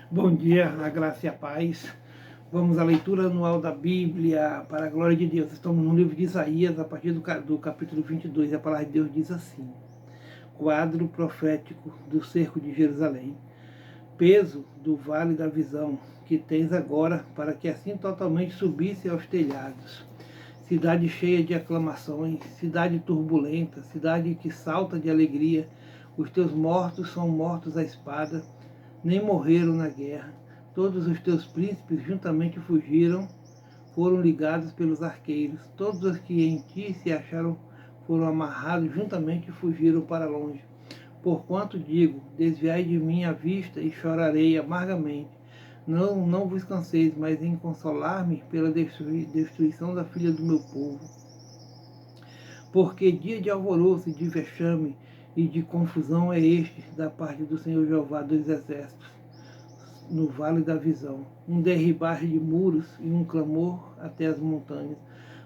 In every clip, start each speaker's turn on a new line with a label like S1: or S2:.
S1: Bom dia, a graça e a paz. Vamos à leitura anual da Bíblia, para a glória de Deus. Estamos no livro de Isaías, a partir do capítulo 22. A palavra de Deus diz assim: quadro profético do cerco de Jerusalém. Peso do vale da visão que tens agora, para que assim totalmente subisse aos telhados. Cidade cheia de aclamações, cidade turbulenta, cidade que salta de alegria. Os teus mortos são mortos à espada, nem morreram na guerra. Todos os teus príncipes juntamente fugiram, foram ligados pelos arqueiros. Todos os que em ti se acharam foram amarrados juntamente e fugiram para longe. Porquanto digo, desviai de mim a vista e chorarei amargamente. Não vos canseis, mas em consolar-me pela destruição da filha do meu povo. Porque dia de alvoroço e de vexame e de confusão é este da parte do Senhor Jeová dos Exércitos, no vale da visão, um derribar de muros e um clamor até as montanhas,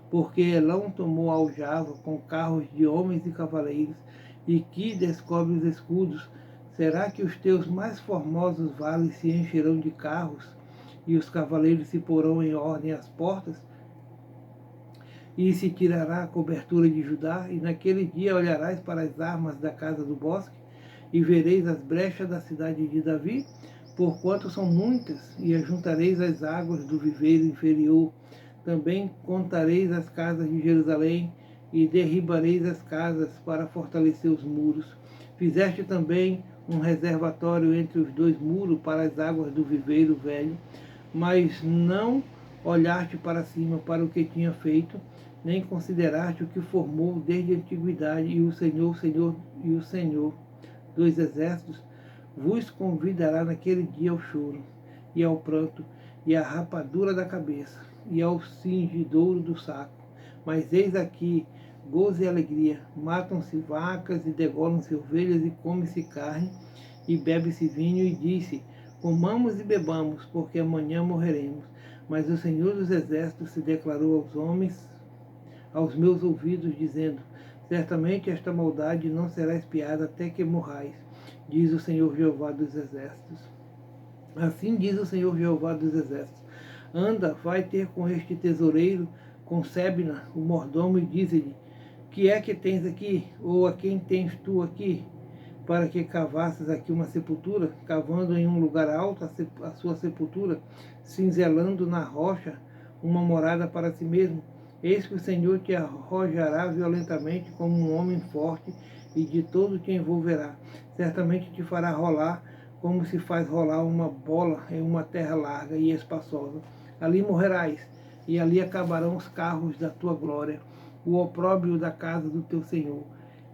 S1: porque Elão tomou aljava com carros de homens e cavaleiros, e que descobre os escudos. Será que os teus mais formosos vales se encherão de carros, e os cavaleiros se porão em ordem às portas? E se tirará a cobertura de Judá, e naquele dia olharás para as armas da casa do bosque, e vereis as brechas da cidade de Davi, porquanto são muitas, e ajuntareis as águas do viveiro inferior. Também contareis as casas de Jerusalém, e derribareis as casas para fortalecer os muros. Fizeste também um reservatório entre os dois muros para as águas do viveiro velho, mas não olhaste para cima para o que tinha feito, nem consideraste o que formou desde a antiguidade, e o Senhor dos exércitos vos convidará naquele dia ao choro, e ao pranto, e à rapadura da cabeça, e ao cingidouro do saco. Mas eis aqui gozo e alegria, matam-se vacas e degolam-se ovelhas, e come-se carne, e bebe-se vinho, e diz-se, comamos e bebamos, porque amanhã morreremos. Mas o Senhor dos exércitos se declarou aos homens, aos meus ouvidos, dizendo, certamente esta maldade não será expiada até que morrais, diz o Senhor Jeová dos exércitos. Assim diz o Senhor Jeová dos exércitos, anda, vai ter com este tesoureiro, com Sebna, o mordomo, e diz-lhe, que é que tens aqui, ou a quem tens tu aqui, para que cavasses aqui uma sepultura, cavando em um lugar alto a sua sepultura, cinzelando na rocha uma morada para si mesmo? Eis que o Senhor te arrojará violentamente como um homem forte, e de todo te envolverá. Certamente te fará rolar como se faz rolar uma bola em uma terra larga e espaçosa. Ali morrerás, e ali acabarão os carros da tua glória, o opróbrio da casa do teu Senhor.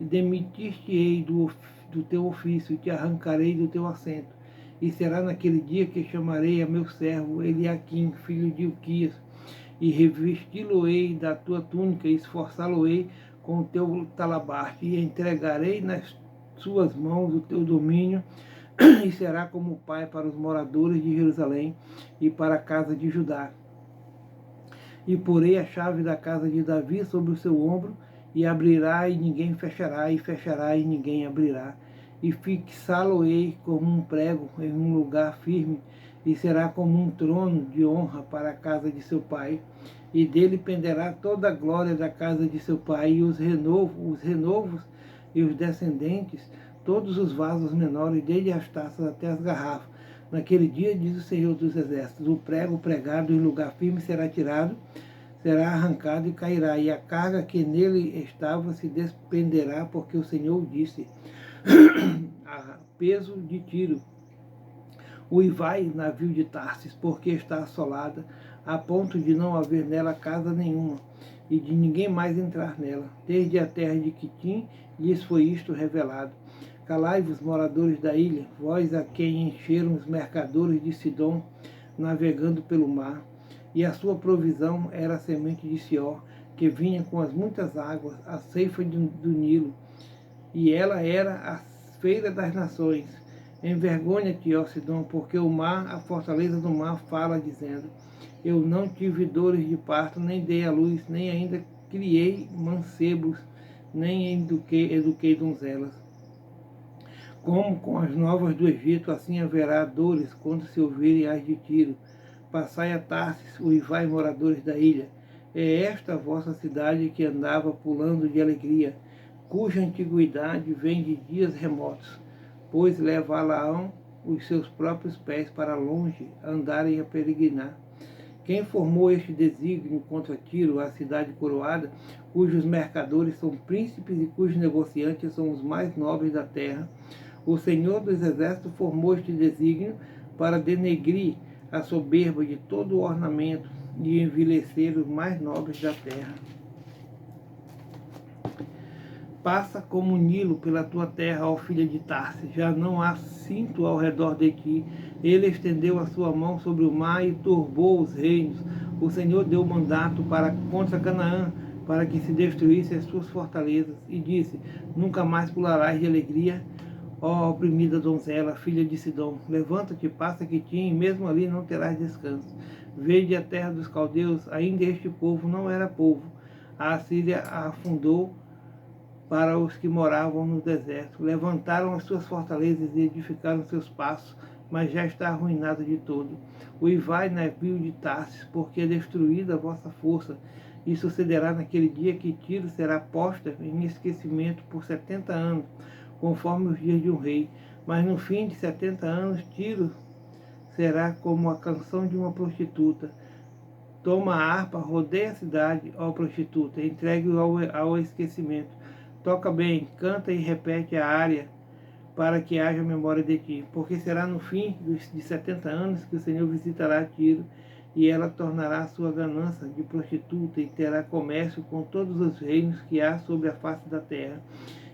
S1: E demitir-te-ei do teu ofício, e te arrancarei do teu assento. E será naquele dia que chamarei a meu servo Eliaquim, filho de Ilquias, e revesti-lo-ei da tua túnica, e esforçá-lo-ei com o teu talabarte, e entregarei nas suas mãos o teu domínio, e será como pai para os moradores de Jerusalém e para a casa de Judá. E porei a chave da casa de Davi sobre o seu ombro, e abrirá e ninguém fechará, e fechará e ninguém abrirá. E fixá-lo-ei como um prego em um lugar firme, e será como um trono de honra para a casa de seu pai. E dele penderá toda a glória da casa de seu pai, e os renovos e os descendentes, todos os vasos menores, desde as taças até as garrafas. Naquele dia, diz o Senhor dos Exércitos, o prego pregado em lugar firme será tirado, será arrancado e cairá, e a carga que nele estava se despenderá, porque o Senhor disse, a peso de Tiro, uivai, navio de Tarsis, porque está assolada, a ponto de não haver nela casa nenhuma, e de ninguém mais entrar nela. Desde a terra de Quitim lhes foi isto revelado. Calai-vos, moradores da ilha, vós a quem encheram os mercadores de Sidom, navegando pelo mar, e a sua provisão era a semente de Sior, que vinha com as muitas águas, a ceifa do Nilo, e ela era a feira das nações. Envergonha-te, ó Sidom, porque o mar, a fortaleza do mar, fala, dizendo, eu não tive dores de parto, nem dei à luz, nem ainda criei mancebos, nem eduquei donzelas. Como com as novas do Egito, assim haverá dores quando se ouvirem as de Tiro. Passai a Tarsis, uivai, moradores da ilha. É esta a vossa cidade que andava pulando de alegria, cuja antiguidade vem de dias remotos, pois levá-la-ão os seus próprios pés para longe, andarem a peregrinar. Quem formou este desígnio contra Tiro, a cidade coroada, cujos mercadores são príncipes e cujos negociantes são os mais nobres da terra? O Senhor dos Exércitos formou este desígnio para denegrir a soberba de todo o ornamento e envilecer os mais nobres da terra. Passa como o Nilo pela tua terra, ó filha de Tarsis, já não há cinto ao redor de ti. Ele estendeu a sua mão sobre o mar e turbou os reinos. O Senhor deu mandato contra Canaã, para que se destruísse as suas fortalezas, e disse: nunca mais pularás de alegria, ó oprimida donzela, filha de Sidom. Levanta-te, passa Quitim, e mesmo ali não terás descanso. Vede a terra dos caldeus, ainda este povo não era povo. A Assíria a afundou para os que moravam no deserto. Levantaram as suas fortalezas e edificaram seus passos, mas já está arruinado de todo. Uivai, navio de Tarsis, porque é destruída a vossa força. E sucederá naquele dia que Tiro será posta em esquecimento por 70 anos, conforme os dias de um rei. Mas no fim de 70 anos, Tiro será como a canção de uma prostituta. Toma a harpa, rodeia a cidade, ó prostituta, entregue-o ao esquecimento. Toca bem, canta e repete a área, para que haja memória de ti. Porque será no fim de 70 anos que o Senhor visitará Tiro, e ela tornará a sua ganância de prostituta, e terá comércio com todos os reinos que há sobre a face da terra.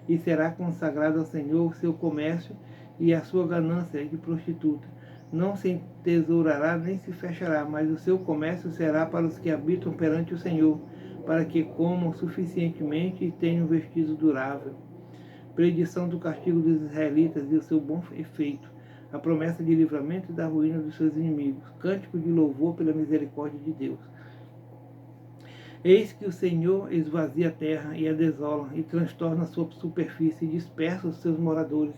S1: E será consagrado ao Senhor o seu comércio e a sua ganância de prostituta. Não se entesourará nem se fechará, mas o seu comércio será para os que habitam perante o Senhor, para que comam suficientemente e tenham vestido durável. Predição do castigo dos israelitas e o seu bom efeito. A promessa de livramento e da ruína dos seus inimigos. Cântico de louvor pela misericórdia de Deus. Eis que o Senhor esvazia a terra e a desola, e transtorna a sua superfície, e dispersa os seus moradores.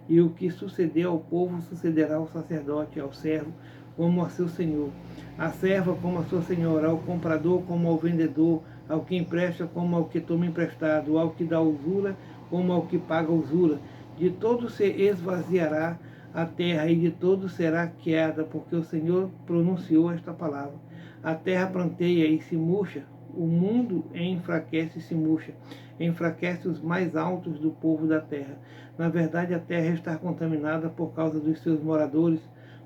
S1: E o que sucedeu ao povo sucederá ao sacerdote, ao servo, como a seu senhor, à serva como a sua senhora, ao comprador como ao vendedor, ao que empresta como ao que toma emprestado, ao que dá usura como ao que paga usura. De todo se esvaziará a terra, e de todo será queada, porque o Senhor pronunciou esta palavra. A terra pranteia e se murcha, o mundo enfraquece e se murcha, enfraquece os mais altos do povo da terra. Na verdade, a terra está contaminada por causa dos seus moradores,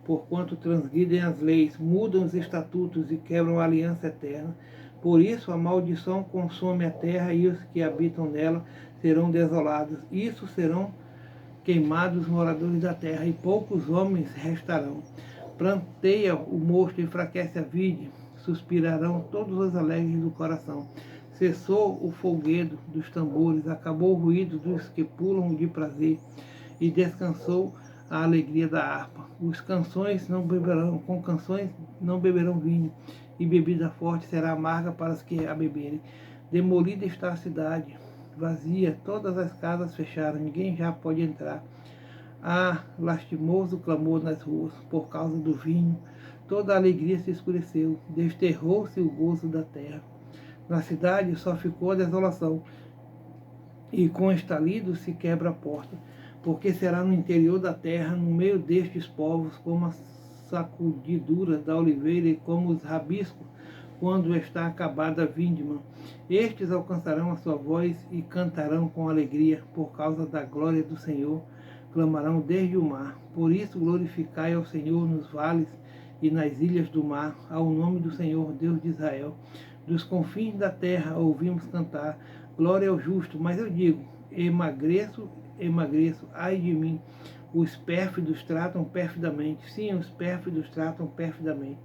S1: porquanto transgridem as leis, mudam os estatutos e quebram a aliança eterna. Por isso a maldição consome a terra, e os que habitam nela serão desolados. Isso serão queimados os moradores da terra, e poucos homens restarão. Planteia o mosto, enfraquece a vide, suspirarão todos os alegres do coração. Cessou o folguedo dos tambores, acabou o ruído dos que pulam de prazer, e descansou a alegria da harpa. Os canções não beberão, com canções não beberão vinho, e bebida forte será amarga para os que a beberem. Demolida está a cidade, vazia, todas as casas fecharam, ninguém já pode entrar. Há lastimoso clamor nas ruas, por causa do vinho, toda a alegria se escureceu, desterrou-se o gozo da terra. Na cidade só ficou a desolação, e com estalido se quebra a porta, porque será no interior da terra, no meio destes povos, como a sacudidura da oliveira e como os rabiscos, quando está acabada a vindima. Estes alcançarão a sua voz e cantarão com alegria, por causa da glória do Senhor, clamarão desde o mar. Por isso glorificai ao Senhor nos vales e nas ilhas do mar, ao nome do Senhor, Deus de Israel. Dos confins da terra ouvimos cantar, glória ao justo, mas eu digo, emagreço, emagreço, ai de mim. Os pérfidos tratam perfidamente, sim, os pérfidos tratam perfidamente.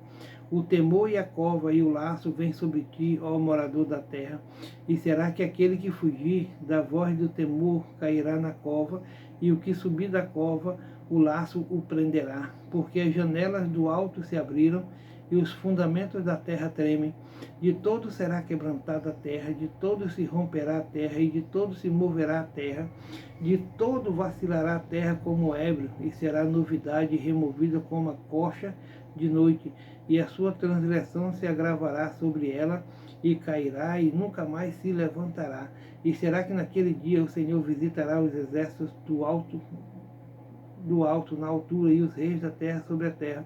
S1: O temor e a cova e o laço vêm sobre ti, ó morador da terra. E será que aquele que fugir da voz do temor cairá na cova, e o que subir da cova, o laço o prenderá? Porque as janelas do alto se abriram, e os fundamentos da terra tremem. De todo será quebrantada a terra, de todo se romperá a terra, e de todo se moverá a terra, de todo vacilará a terra como ébrio, e será novidade removida como a coxa de noite, e a sua transgressão se agravará sobre ela, e cairá, e nunca mais se levantará. E será que naquele dia o Senhor visitará os exércitos do alto na altura, e os reis da terra sobre a terra,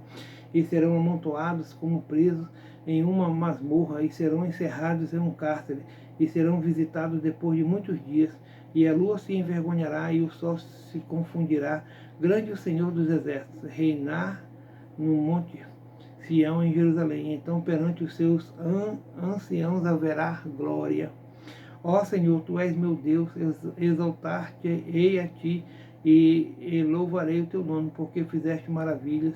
S1: e serão amontoados como presos em uma masmorra, e serão encerrados em um cárcere, e serão visitados depois de muitos dias, e a lua se envergonhará, e o sol se confundirá. Grande o Senhor dos exércitos, reinar no monte Sião em Jerusalém. Então perante os seus anciãos haverá glória. Ó Senhor, Tu és meu Deus, exaltar-te-ei a Ti, e louvarei o Teu nome, porque fizeste maravilhas.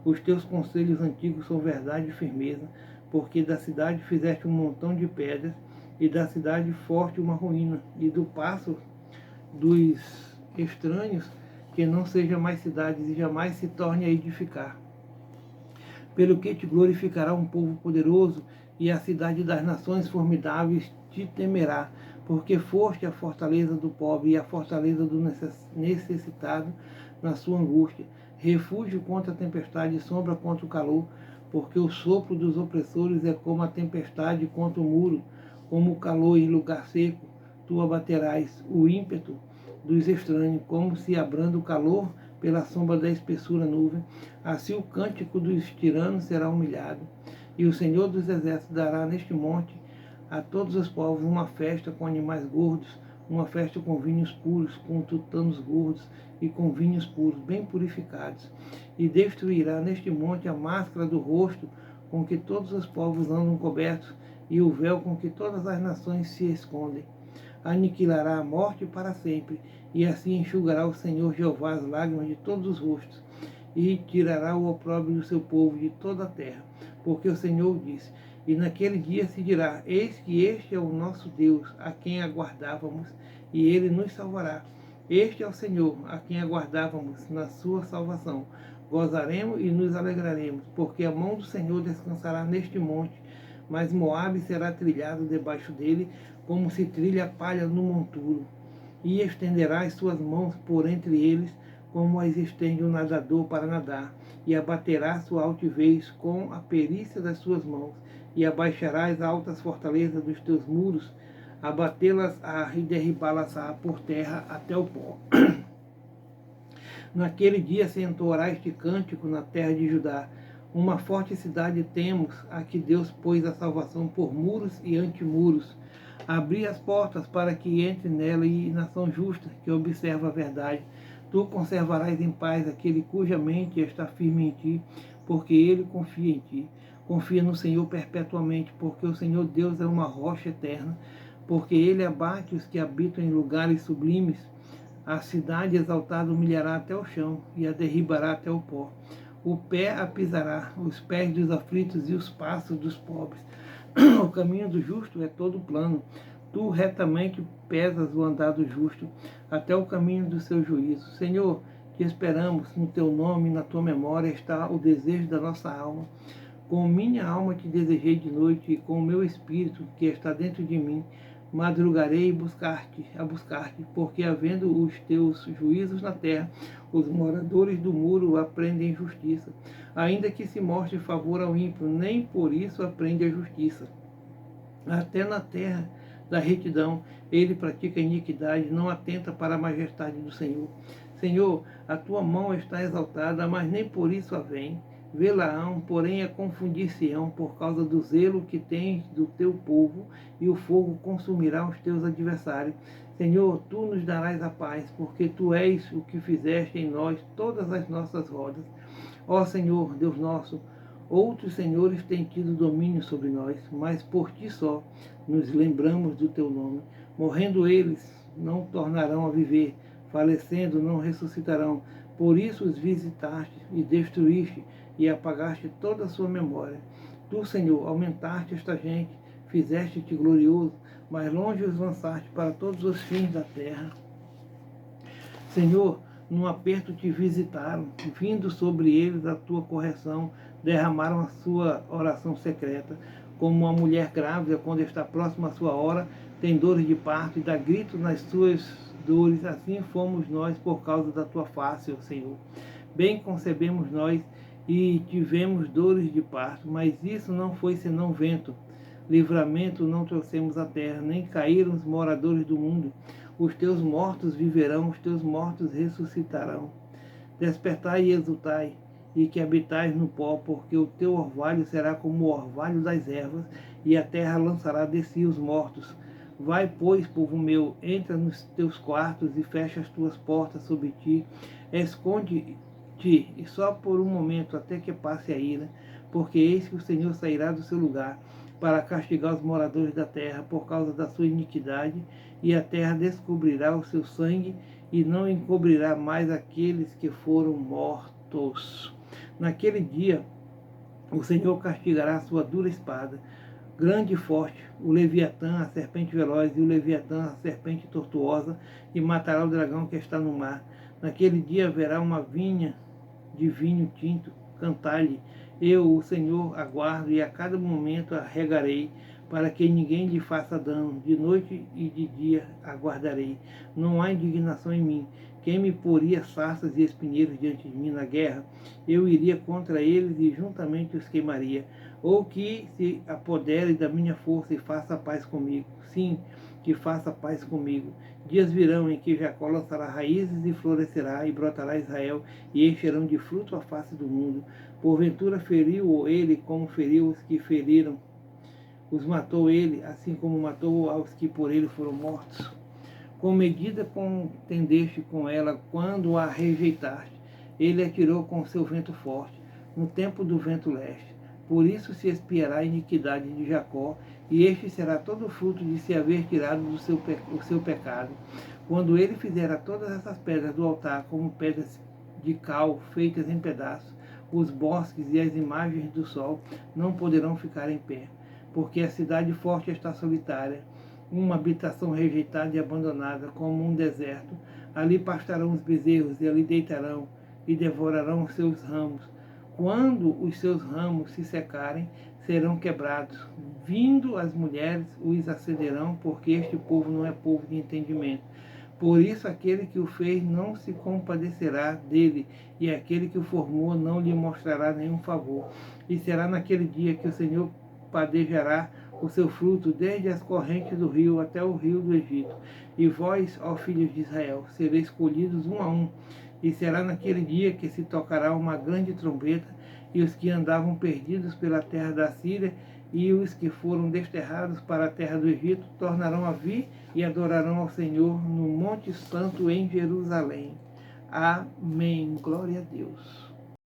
S1: Os Teus conselhos antigos são verdade e firmeza, porque da cidade fizeste um montão de pedras, e da cidade forte uma ruína, e do passo dos estranhos, que não seja mais cidades, e jamais se torne a edificar. Pelo que te glorificará um povo poderoso, e a cidade das nações formidáveis te temerá, porque foste a fortaleza do pobre e a fortaleza do necessitado na sua angústia, refúgio contra a tempestade e sombra contra o calor, porque o sopro dos opressores é como a tempestade contra o muro, como o calor em lugar seco, tu abaterás o ímpeto dos estranhos, como se abranda o calor pela sombra da espessura nuvem. Assim o cântico dos tiranos será humilhado, e o Senhor dos exércitos dará neste monte a todos os povos uma festa com animais gordos, uma festa com vinhos puros, com tutanos gordos e com vinhos puros, bem purificados. E destruirá neste monte a máscara do rosto com que todos os povos andam cobertos, e o véu com que todas as nações se escondem. Aniquilará a morte para sempre, e assim enxugará o Senhor Jeová as lágrimas de todos os rostos, e tirará o opróbrio do seu povo de toda a terra. Porque o Senhor disse: e naquele dia se dirá: eis que este é o nosso Deus, a quem aguardávamos, e ele nos salvará. Este é o Senhor, a quem aguardávamos na sua salvação. Gozaremos e nos alegraremos, porque a mão do Senhor descansará neste monte, mas Moabe será trilhado debaixo dele, como se trilha a palha no monturo. E estenderá as suas mãos por entre eles, como as estende um nadador para nadar, e abaterá sua altivez com a perícia das suas mãos, e abaixará as altas fortalezas dos teus muros, abatê-las-á e derribá-las-á por terra até o pó. Naquele dia se entoará este cântico na terra de Judá: uma forte cidade temos, a que Deus pôs a salvação por muros e antimuros. Abri as portas para que entre nela e nação justa, que observa a verdade. Tu conservarás em paz aquele cuja mente está firme em ti, porque ele confia em ti. Confia no Senhor perpetuamente, porque o Senhor Deus é uma rocha eterna, porque ele abate os que habitam em lugares sublimes. A cidade exaltada humilhará até o chão, e a derribará até o pó. O pé a pisará, os pés dos aflitos e os passos dos pobres. O caminho do justo é todo plano. Tu retamente pesas o andar do justo, até o caminho do seu juízo. Senhor, te esperamos, no teu nome e na tua memória está o desejo da nossa alma. Com minha alma te desejei de noite, e com o meu espírito que está dentro de mim, madrugarei a buscar-te, porque havendo os teus juízos na terra, os moradores do muro aprendem justiça. Ainda que se mostre favor ao ímpio, nem por isso aprende a justiça. Até na terra da retidão ele pratica iniquidade, não atenta para a majestade do Senhor. Senhor, a tua mão está exaltada, mas nem por isso a vem. Vê-la-ão, porém, a confundir-se-ão por causa do zelo que tens do teu povo, e o fogo consumirá os teus adversários. Senhor, tu nos darás a paz, porque tu és o que fizeste em nós todas as nossas rodas. Ó Senhor, Deus nosso, outros senhores têm tido domínio sobre nós, mas por ti só nos lembramos do teu nome. Morrendo eles, não tornarão a viver, falecendo, não ressuscitarão. Por isso os visitaste e destruíste, e apagaste toda a sua memória. Tu, Senhor, aumentaste esta gente, fizeste-te glorioso, mas longe os lançaste para todos os fins da terra. Senhor, num aperto te visitaram, vindo sobre eles a tua correção, derramaram a sua oração secreta, como uma mulher grávida, quando está próxima à sua hora, tem dores de parto e dá gritos nas suas dores. Assim fomos nós por causa da tua face, ó Senhor. Bem concebemos nós e tivemos dores de parto, mas isso não foi senão vento. Livramento não trouxemos à terra, nem caíram os moradores do mundo. Os teus mortos viverão, os teus mortos ressuscitarão. Despertai e exultai, e que habitais no pó, porque o teu orvalho será como o orvalho das ervas, e a terra lançará de si os mortos. Vai, pois, povo meu, entra nos teus quartos e fecha as tuas portas sobre ti. Esconde-te, e só por um momento, até que passe a ira, porque eis que o Senhor sairá do seu lugar para castigar os moradores da terra por causa da sua iniquidade, e a terra descobrirá o seu sangue, e não encobrirá mais aqueles que foram mortos. Naquele dia, o Senhor castigará a sua dura espada, grande e forte, o Leviatã, a serpente veloz, e o Leviatã, a serpente tortuosa, e matará o dragão que está no mar. Naquele dia haverá uma vinha de vinho tinto, cantai-lhe, eu, o Senhor, aguardo, e a cada momento a regarei, para que ninguém lhe faça dano. De noite e de dia aguardarei. Não há indignação em mim. Quem me poria sarças e espinheiros diante de mim na guerra? Eu iria contra eles e juntamente os queimaria. Ou que se apodere da minha força e faça paz comigo. Sim, que faça paz comigo. Dias virão em que Jacó lançará raízes e florescerá, e brotará Israel, e encherão de fruto a face do mundo. Porventura feriu ele como feriu os que feriram, os matou ele, assim como matou aos que por ele foram mortos. Com medida contendeste com ela quando a rejeitaste. Ele atirou com seu vento forte, no tempo do vento leste. Por isso se espiará a iniquidade de Jacó, e este será todo o fruto de se haver tirado o seu pecado. Quando ele fizer todas essas pedras do altar como pedras de cal feitas em pedaços, os bosques e as imagens do sol não poderão ficar em pé, porque a cidade forte está solitária, uma habitação rejeitada e abandonada, como um deserto. Ali pastarão os bezerros, e ali deitarão, e devorarão os seus ramos. Quando os seus ramos se secarem, serão quebrados. Vindo as mulheres, os acenderão, porque este povo não é povo de entendimento. Por isso aquele que o fez não se compadecerá dele, e aquele que o formou não lhe mostrará nenhum favor. E será naquele dia que o Senhor padejará o seu fruto, desde as correntes do rio até o rio do Egito. E vós, ó filhos de Israel, sereis escolhidos um a um. E será naquele dia que se tocará uma grande trombeta, e os que andavam perdidos pela terra da Síria e os que foram desterrados para a terra do Egito tornarão a vir e adorarão ao Senhor no Monte Santo em Jerusalém. Amém. Glória a Deus.